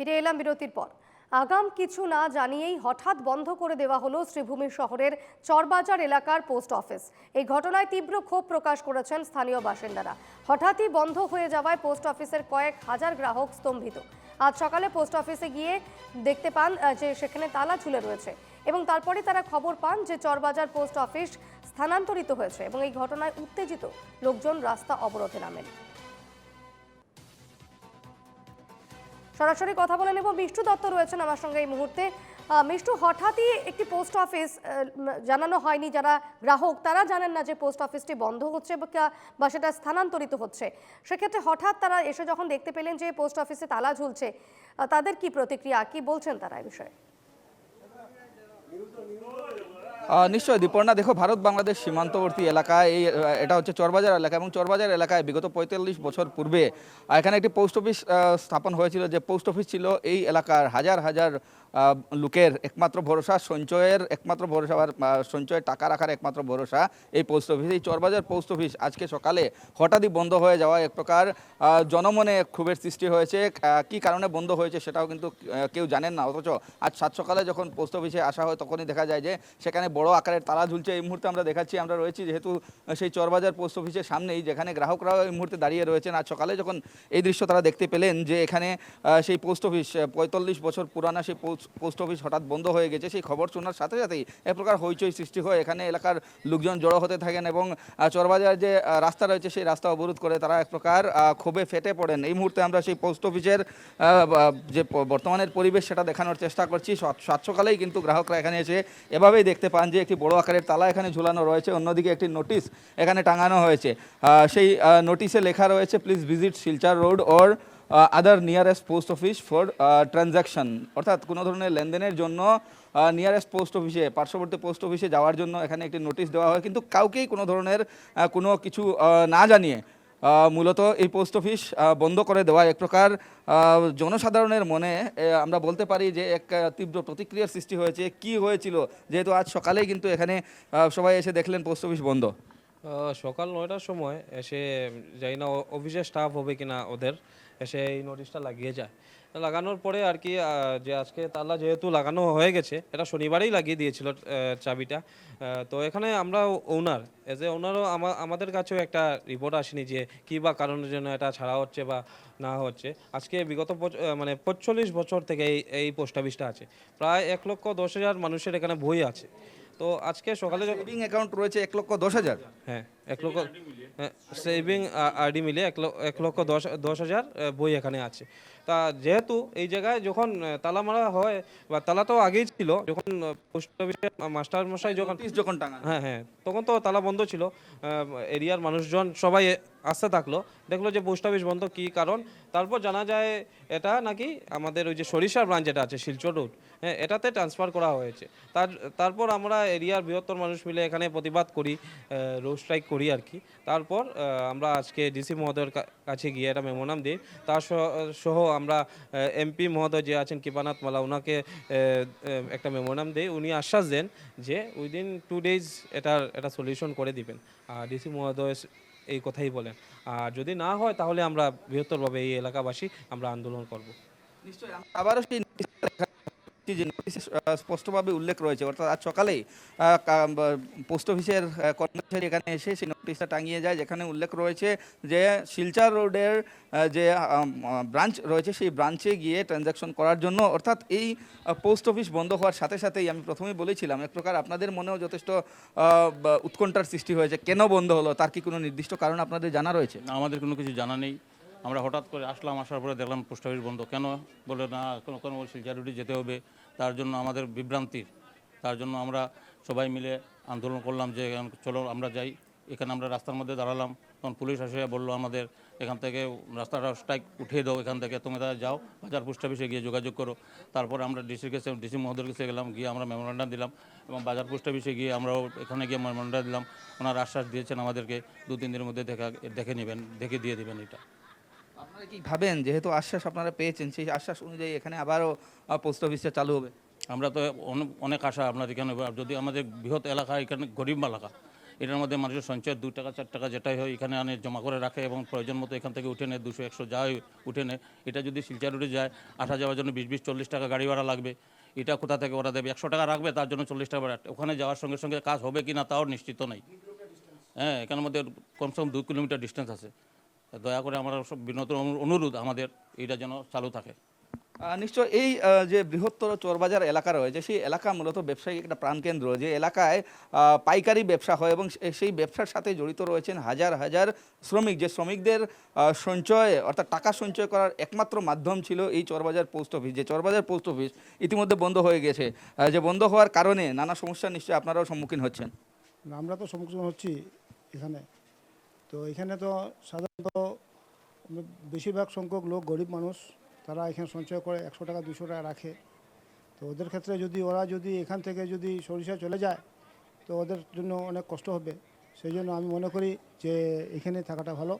ফিরে এলাম বিরতির পর। আগাম কিছু না জানিয়েই হঠাৎ বন্ধ করে দেওয়া হলো শ্রীভূমি শহরের চরবাজার এলাকার পোস্ট অফিস। এই ঘটনায় তীব্র ক্ষোভ প্রকাশ করেছেন স্থানীয় বাসিন্দারা। হঠাৎই বন্ধ হয়ে যাওয়ায় পোস্ট অফিসের কয়েক হাজার গ্রাহক স্তম্ভিত। আজ সকালে পোস্ট অফিসে গিয়ে দেখতে পান যে সেখানে তালা ঝুলে রয়েছে এবং তারপরে তারা খবর পান যে চরবাজার পোস্ট অফিস স্থানান্তরিত হয়েছে এবং এই ঘটনায় উত্তেজিত লোকজন রাস্তা অবরোধে নামেন। সরাসরি কথা বলে নেব, মিষ্টু দত্ত রয়েছেন আমার সঙ্গে এই মুহূর্তে। মিষ্টু, হঠাৎই একটি পোস্ট অফিস জানানো হয়নি, যারা গ্রাহক তারা জানেন না যে পোস্ট অফিসটি বন্ধ হচ্ছে বা সেটা স্থানান্তরিত হচ্ছে। সেক্ষেত্রে হঠাৎ তারা এসে যখন দেখতে পেলেন যে পোস্ট অফিসে তালা ঝুলছে, তাদের কি প্রতিক্রিয়া, কি বলছেন তারা এই বিষয়ে? নিশ্চয়ই দীপর্ণা, দেখো, ভারত বাংলাদেশ সীমান্তবর্তী এলাকায় এটা হচ্ছে চরবাজার এলাকা এবং চরবাজার এলাকায় বিগত ৪৫ বছর পূর্বে এখানে একটি পোস্ট অফিস স্থাপন হয়েছিল। যে পোস্ট অফিস ছিল এই এলাকার হাজার হাজার লোকের একমাত্র ভরসা, সঞ্চয়ের একমাত্র ভরসা, সঞ্চয়ের টাকা রাখার একমাত্র ভরসা এই পোস্ট অফিস। এই চরবাজার পোস্ট অফিস আজকে সকালে হঠাৎই বন্ধ হয়ে যাওয়া এক প্রকার জনমনে ক্ষোভের সৃষ্টি হয়েছে। কি কারণে বন্ধ হয়েছে সেটাও কিন্তু কেউ জানেন না। অথচ আজ সাত সকালে যখন পোস্ট অফিসে আসা হয় তখনই দেখা যায় যে সেখানে বড় আকারের তালা ঝুলছে। এই মুহূর্তে আমরা দেখাচ্ছি, আমরা রয়েছি যেহেতু সেই চরবাজার পোস্ট অফিসের সামনেই, যেখানে গ্রাহকরাও এই মুহূর্তে দাঁড়িয়ে রয়েছেন। আজ সকালে যখন এই দৃশ্য তারা দেখতে পেলেন যে এখানে সেই পোস্ট অফিস ৪৫ বছর পুরানা সেই পোস্ট অফিস হঠাৎ বন্ধ হয়ে গেছে, সেই খবর শোনার সাথে সাথেই এক প্রকার হইচই সৃষ্টি হয়। এখানে এলাকার লোকজন জড়ো হতে থাকেন এবং চরবাজার যে রাস্তা রয়েছে সেই রাস্তা অবরোধ করে তারা এক প্রকার ক্ষোভে ফেটে পড়েন। এই মুহূর্তে আমরা সেই পোস্ট অফিসের যে বর্তমানের পরিবেশ সেটা দেখানোর চেষ্টা করছি। সাত সকালেই কিন্তু গ্রাহকরা এখানে এসে এভাবেই দেখতে পান যে একটি বড় আকারের তালা এখানে ঝুলানো রয়েছে, অন্যদিকে একটি নোটিশ এখানে টাঙানো হয়েছে। সেই নোটিশে লেখা রয়েছে, please visit Silchar road or other nearest post office for transaction. অর্থাৎ কোনো ধরনের লেনদেনের জন্য নিয়ারেস্ট পোস্ট অফিসে, পার্শ্ববর্তী পোস্ট অফিসে যাওয়ার জন্য এখানে একটি নোটিশ দেওয়া হয়, কিন্তু কাউকেই কোনো ধরনের কোনো কিছু না জানিয়ে মূলত এই পোস্ট অফিস বন্ধ করে দেওয়া এক প্রকার জনসাধারণের মনে আমরা বলতে পারি যে এক তীব্র প্রতিক্রিয়ার সৃষ্টি হয়েছে। কি হয়েছিল, যেহেতু আজ সকালেই কিন্তু এখানে সবাই এসে দেখলেন পোস্ট অফিস বন্ধ। সকাল ৯টার সময় এসে যাই না অফিসের স্টাফ হবে কিনা ওদের, এসে এই নোটিশটা লাগিয়ে যায়। লাগানোর পরে আর কি যে আজকে তালা যেহেতু লাগানো হয়ে গেছে, এটা শনিবারেই লাগিয়ে দিয়েছিল চাবিটা। তো এখানে আমরা ওনার এজ এ ওনারও আমাদের কাছেও একটা রিপোর্ট আসেনি যে কী বা কারণের জন্য এটা ছাড়া হচ্ছে বা না হচ্ছে। আজকে বিগত মানে ৪৫ বছর থেকে এই পোস্ট অফিসটা আছে। প্রায় ১,১০,০০০ মানুষের এখানে বই আছে। তো আজকে সকালে সেভিং অ্যাকাউন্ট রয়েছে ১,১০,০০০। হ্যাঁ, ১,০০,০০০ সেভিং আরডি মিলে ১,১০,০০০ বই এখানে আছে। তা যেহেতু এই জায়গায় যখন তালা মারা হয় বা তালা তো আগেই ছিল, যখন পোস্ট অফিসের মাস্টার মশাই যখন টাঙানো, হ্যাঁ তখন তো তালা বন্ধ ছিল। এরিয়ার মানুষজন সবাই আসতে থাকলো, দেখলো যে পোস্ট অফিস বন্ধ, কী কারণ। তারপর জানা যায় এটা নাকি আমাদের ওই যে সরিষার ব্রাঞ্চ যেটা আছে শিলচর রোড, হ্যাঁ, এটাতে ট্রান্সফার করা হয়েছে। তারপর আমরা এরিয়ার বৃহত্তর মানুষ মিলে এখানে প্রতিবাদ করি, রোড স্ট্রাইক করি আর কি। তারপর আমরা আজকে ডিসি মহোদয়ের কাছে গিয়ে একটা মেমোরাম দিই। তার সহ আমরা এমপি মহোদয় যে আছেন কৃপানাথ মালা, ওনাকে একটা মেমোরাম দিই। উনি আশ্বাস দেন যে উইদিন 2 days এটা সলিউশন করে দিবেন। আর ডিসি মহোদয় এই কথাই বলেন। আর যদি না হয় তাহলে আমরা বৃহত্তরভাবে এই এলাকাবাসী আমরা আন্দোলন করব। নিশ্চয়ই আবারও সেই যে নোটিশে স্পষ্টভাবে উল্লেখ রয়েছে, অর্থাৎ আজ সকালেই পোস্ট অফিসের কর্মচারী এখানে এসে সেই নোটিশটা টাঙিয়ে যায়, যেখানে উল্লেখ রয়েছে যে শিলচর রোডের যে ব্রাঞ্চ রয়েছে সেই ব্রাঞ্চে গিয়ে ট্রানজ্যাকশন করার জন্য। অর্থাৎ এই পোস্ট অফিস বন্ধ হওয়ার সাথে সাথেই আমি প্রথমেই বলেছিলাম এক প্রকার আপনাদের মনেও যথেষ্ট উৎকণ্ঠার সৃষ্টি হয়েছে। কেন বন্ধ হলো, তার কি কোনো নির্দিষ্ট কারণ আপনাদের জানা রয়েছে? আমাদের কোনো কিছু জানা নেই। আমরা হঠাৎ করে আসলাম, আসার পরে দেখলাম পোস্ট অফিস বন্ধ। কেন বলে না, কোনো শিলচর রোডে যেতে হবে, তার জন্য আমাদের বিভ্রান্তির, তার জন্য আমরা সবাই মিলে আন্দোলন করলাম যে চলো আমরা যাই। এখানে আমরা রাস্তার মধ্যে দাঁড়ালাম, তখন পুলিশ এসে বললো আমাদের এখান থেকে রাস্তাটা স্ট্রাইক উঠিয়ে দাও, এখান থেকে তোমরা যাও বাজার পোস্ট অফিসে গিয়ে যোগাযোগ করো। তারপরে আমরা ডিসি মহোদয়ের কাছে গেলাম, গিয়ে আমরা মেমোরান্ডাম দিলাম এবং বাজার পোস্ট অফিসে গিয়ে আমরাও এখানে গিয়ে মেমোরান্ডাম দিলাম। ওনার আশ্বাস দিয়েছেন আমাদেরকে 2-3 দিনের মধ্যে দেখে দিয়ে দেবেন। এটা আপনারা কি ভাবেন, যেহেতু আশ্বাস আপনারা পেয়েছেন, সেই আশ্বাস অনুযায়ী এখানে আবারও পোস্ট অফিসটা চালু হবে? আমরা তো অনেক আশা আপনার এখানে, যদি আমাদের বৃহৎ এলাকা, এখানে গরিব এলাকা, এটার মধ্যে মানুষের সঞ্চয় 2 টাকা 4 টাকা যেটাই হয় এখানে আনে জমা করে রাখে এবং প্রয়োজন মতো এখান থেকে উঠে নেয়, 200 100 যা হয় উঠে নেয়। এটা যদি শিলচর রুটে যায়, আসা যাওয়ার জন্য 20-40 টাকা গাড়ি ভাড়া লাগবে। এটা কোথা থেকে ওরা দেবে? 100 টাকা রাখবে, তার জন্য 40 টাকা ভাড়া। ওখানে যাওয়ার সঙ্গে সঙ্গে কাজ হবে কি না তাও নিশ্চিত নাই। হ্যাঁ, এখানের মধ্যে কমসে কম 2 কিলোমিটার ডিস্টেন্স আছে। দয়া করে আমার সব বিনত অনুরোধ আমাদের এইটা যেন চালু থাকে। নিশ্চয় এই যে বৃহত্তর চোরবাজার এলাকা রয়েছে সেই এলাকা মূলত ব্যবসায়িক একটা প্রাণকেন্দ্র, যে এলাকায় পাইকারি ব্যবসা হয় এবং সেই ব্যবসার সাথে জড়িত রয়েছেন হাজার হাজার শ্রমিক, যে শ্রমিকদের সঞ্চয় অর্থাৎ টাকা সঞ্চয় করার একমাত্র মাধ্যম ছিল এই চোরবাজার পোস্ট অফিস। যে চোরবাজার পোস্ট অফিস ইতিমধ্যে বন্ধ হয়ে গেছে, যে বন্ধ হওয়ার কারণে নানা সমস্যার নিশ্চয়ই আপনারাও সম্মুখীন হচ্ছেন। আমরা তো সম্মুখীন হচ্ছি এখানে। তো এখানে তো সাধারণত বেশিরভাগ সংখ্যক লোক গরিব মানুষ, তারা এখানে সঞ্চয় করে 100 টাকা 200 টাকা রাখে। তো ওদের ক্ষেত্রে যদি ওরা যদি এখান থেকে যদি সরিষা চলে যায় তো ওদের জন্য অনেক কষ্ট হবে। সেই জন্য আমি মনে করি যে এখানে থাকাটা ভালো।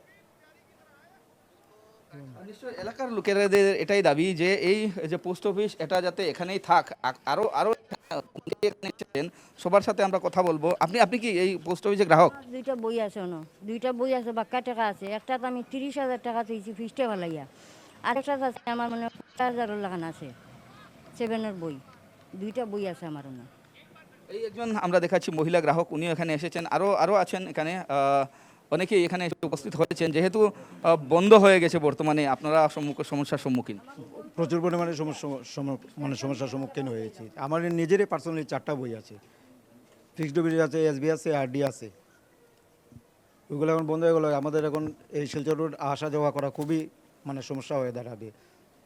নিশ্চয়ই এলাকার লোকেদের এটাই দাবি যে এই যে পোস্ট অফিস এটা যাতে এখানেই থাক। আরো আরো এখানে এসেছেন, সবার সাথে আমরা কথা বলবো। আপনি কি এই পোস্ট অফিসে গ্রাহক? দুইটা বই আছে না, দুইটা বই আছে, বাক্কা টাকা আছে। একটা তো আমি 30,000 টাকা দিয়েছি ফিস্টে ভালাইয়া, আরেকটা আছে আমার মানে 50,000 লাগান আছে 7-এর বই। দুইটা বই আছে আমার মনে। এই একজন আমরা দেখাচ্ছি মহিলা গ্রাহক, উনি এখানে এসেছেন। আরো আছেন এখানে, অনেকেই এখানে এসে উপস্থিত হয়েছেন। যেহেতু বন্ধ হয়ে গেছে বর্তমানে, আপনারা সমস্যার সম্মুখীন। প্রচুর পরিমাণে সমস্যার সম্মুখীন হয়েছি। আমার নিজেরই পার্সোনালি 4টা বই আছে, ফিক্সড ডিপোজিট আছে, এসবি আছে, আরডি আছে। ওইগুলো এখন বন্ধ হয়ে গেলো। আমাদের এখন এই শিলচর রোড আসা যাওয়া করা খুবই সমস্যা হয়ে দাঁড়াবে।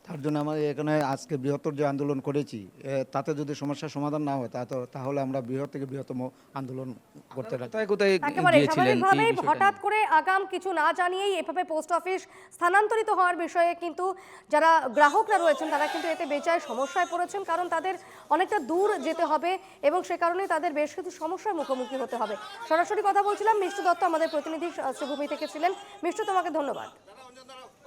তার জন্য আমরা এখানে আজকে বৃহত্তর যে আন্দোলন করেছি, তাতে যদি সমস্যার সমাধান না হয় তাহলে আমরা বৃহৎ থেকে বৃহত্তম আন্দোলন করতে রাজি। কোথায় কোথায় একেবারে গিয়েছিলেন? স্বাভাবিকভাবেই এই বিষয়টা হঠাৎ নিয়ে। করে আগাম কিছু না জানিয়েই এভাবে পোস্ট অফিস স্থানান্তরিত হওয়ার বিষয়ে কিন্তু যারা গ্রাহকরা রয়েছেন তারা কিন্তু এতে বেজায় সমস্যায় পড়েছেন, কারণ তাদের অনেকটা দূর যেতে হবে এবং সে কারণে তাদের বেশ কিছু সমস্যার মুখোমুখি হতে হবে। সরাসরি কথা বলছিলাম মিষ্টু দত্ত, আমাদের প্রতিনিধি শ্রীভূমি থেকে ছিলেন। মিষ্টু, তোমাকে ধন্যবাদ।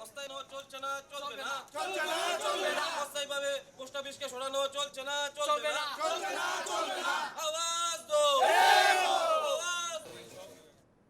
অস্থায়ী চলছে না, চলবে না, চলছে না, চলবে না, অস্থায়ীভাবে পোস্ট অফিসকে সরানো চলছে না, চলবে না, চলছে না, চলবে না, আওয়াজ দো।